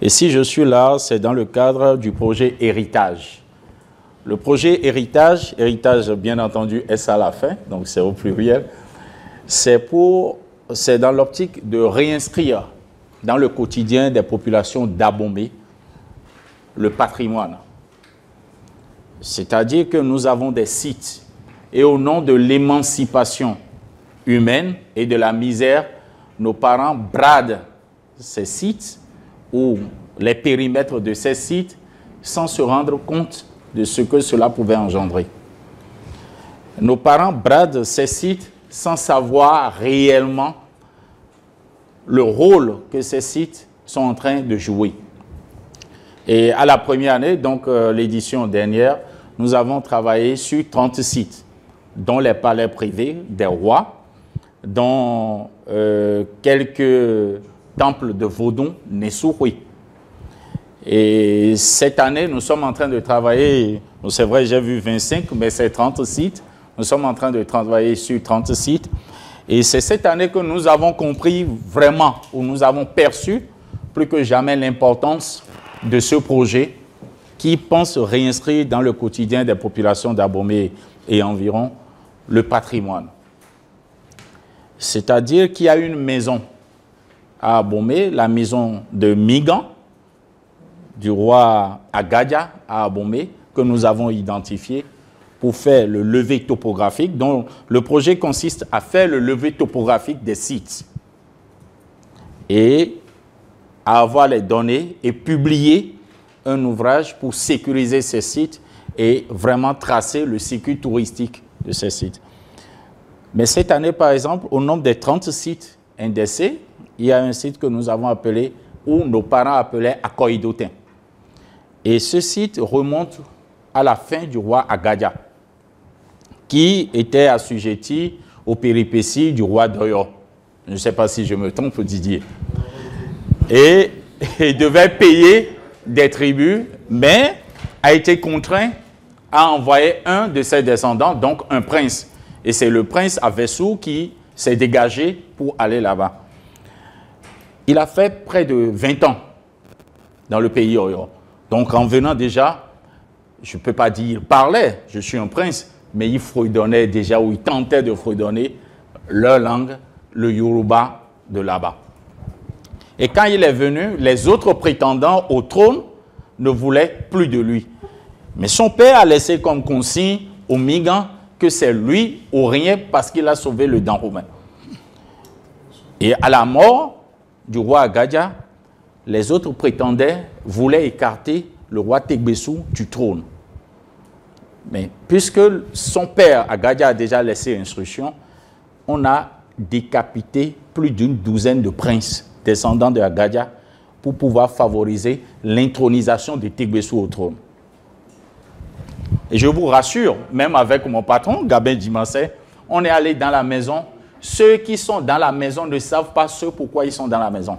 Et si je suis là, c'est dans le cadre du projet Héritage. Le projet Héritage, héritage bien entendu S à la fin, donc c'est au pluriel, c'est dans l'optique de réinscrire dans le quotidien des populations d'Abomey le patrimoine. C'est-à-dire que nous avons des sites et au nom de l'émancipation humaine et de la misère, nos parents bradent ces sites ou les périmètres de ces sites sans se rendre compte de ce que cela pouvait engendrer. Nos parents bradent ces sites sans savoir réellement le rôle que ces sites sont en train de jouer. Et à la première année, donc l'édition dernière, nous avons travaillé sur 30 sites, dont les palais privés des rois, dont quelques temples de Vodun, Nessouri. Et cette année, nous sommes en train de travailler, c'est vrai, j'ai vu 25, mais c'est 30 sites. Nous sommes en train de travailler sur 30 sites. Et c'est cette année que nous avons compris vraiment, ou nous avons perçu plus que jamais l'importance de ce projet qui pense réinscrire dans le quotidien des populations d'Abomey et environ le patrimoine. C'est-à-dire qu'il y a une maison à Abomey, la maison de Migan, du roi Agadia à Abomey, que nous avons identifié pour faire le levé topographique. Donc, le projet consiste à faire le levé topographique des sites et à avoir les données et publier un ouvrage pour sécuriser ces sites et vraiment tracer le circuit touristique de ces sites. Mais cette année, par exemple, au nombre des 30 sites indexés, il y a un site que nous avons appelé, ou nos parents appelaient Akoidotin. Et ce site remonte à la fin du roi Agadia, qui était assujetti aux péripéties du roi Doyo. Je ne sais pas si je me trompe, Didier. Et il devait payer des tribus, mais a été contraint à envoyer un de ses descendants, donc un prince. Et c'est le prince Avessou qui s'est dégagé pour aller là-bas. Il a fait près de 20 ans dans le pays Oyo. Donc en venant déjà, je ne peux pas dire il parlait, je suis un prince, mais il fredonnait déjà, ou il tentait de fredonner leur langue, le Yoruba de là-bas. Et quand il est venu, les autres prétendants au trône ne voulaient plus de lui. Mais son père a laissé comme consigne au Migan que c'est lui ou rien parce qu'il a sauvé le Danroumain. Et à la mort du roi Agadia, les autres prétendants voulaient écarter le roi Tegbessou du trône. Mais puisque son père Agadia a déjà laissé instruction, on a décapité plus d'une douzaine de princes descendants de Agadia pour pouvoir favoriser l'intronisation de Tegbessou au trône. Et je vous rassure, même avec mon patron, Gabin Dimansé, on est allé dans la maison. Ceux qui sont dans la maison ne savent pas pourquoi ils sont dans la maison.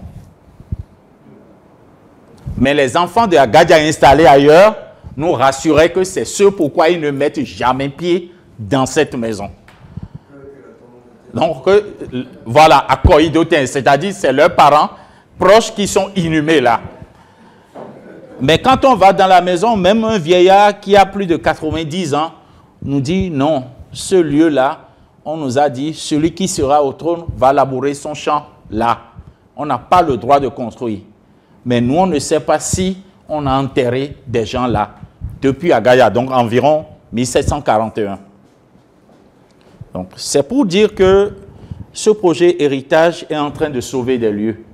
Mais les enfants de Agadia installés ailleurs nous rassuraient que c'est ce pourquoi ils ne mettent jamais pied dans cette maison. Donc, voilà, à Koidotin, c'est-à-dire c'est leurs parents proches qui sont inhumés là. Mais quand on va dans la maison, même un vieillard qui a plus de 90 ans nous dit non, ce lieu-là, on nous a dit, celui qui sera au trône va labourer son champ là. On n'a pas le droit de construire. Mais nous, on ne sait pas si on a enterré des gens là, depuis Agadia, donc environ 1741. Donc, c'est pour dire que ce projet héritage est en train de sauver des lieux.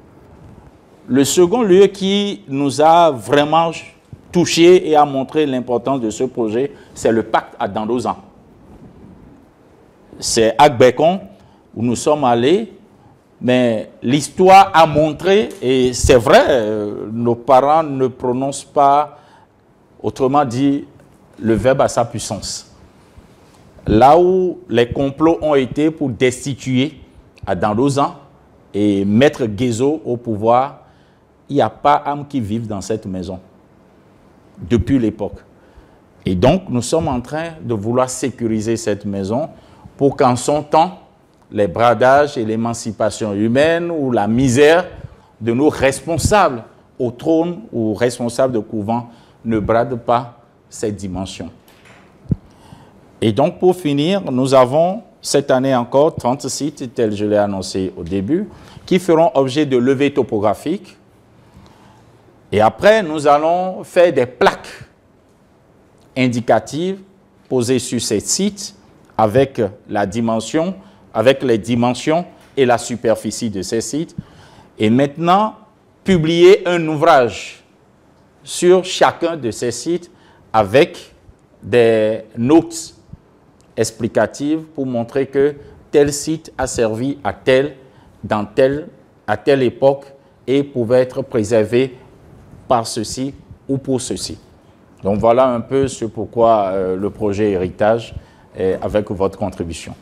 Le second lieu qui nous a vraiment touché et a montré l'importance de ce projet, c'est le pacte à Dandozan. C'est à Gbekon où nous sommes allés, mais l'histoire a montré, et c'est vrai, nos parents ne prononcent pas, autrement dit, le verbe à sa puissance. Là où les complots ont été pour destituer à Dandozan et mettre Guézo au pouvoir, il n'y a pas âme qui vive dans cette maison depuis l'époque. Et donc, nous sommes en train de vouloir sécuriser cette maison pour qu'en son temps, les bradages et l'émancipation humaine ou la misère de nos responsables au trône ou au responsable de couvent ne brade pas cette dimension. Et donc, pour finir, nous avons cette année encore 30 sites, tels que je l'ai annoncé au début, qui feront objet de levées topographiques. Et après, nous allons faire des plaques indicatives posées sur ces sites avec la dimension, avec les dimensions et la superficie de ces sites. Et maintenant, publier un ouvrage sur chacun de ces sites avec des notes explicatives pour montrer que tel site a servi à tel, à telle époque et pouvait être préservé par ceci ou pour ceci. Donc voilà un peu ce pourquoi le projet Héritage avec votre contribution.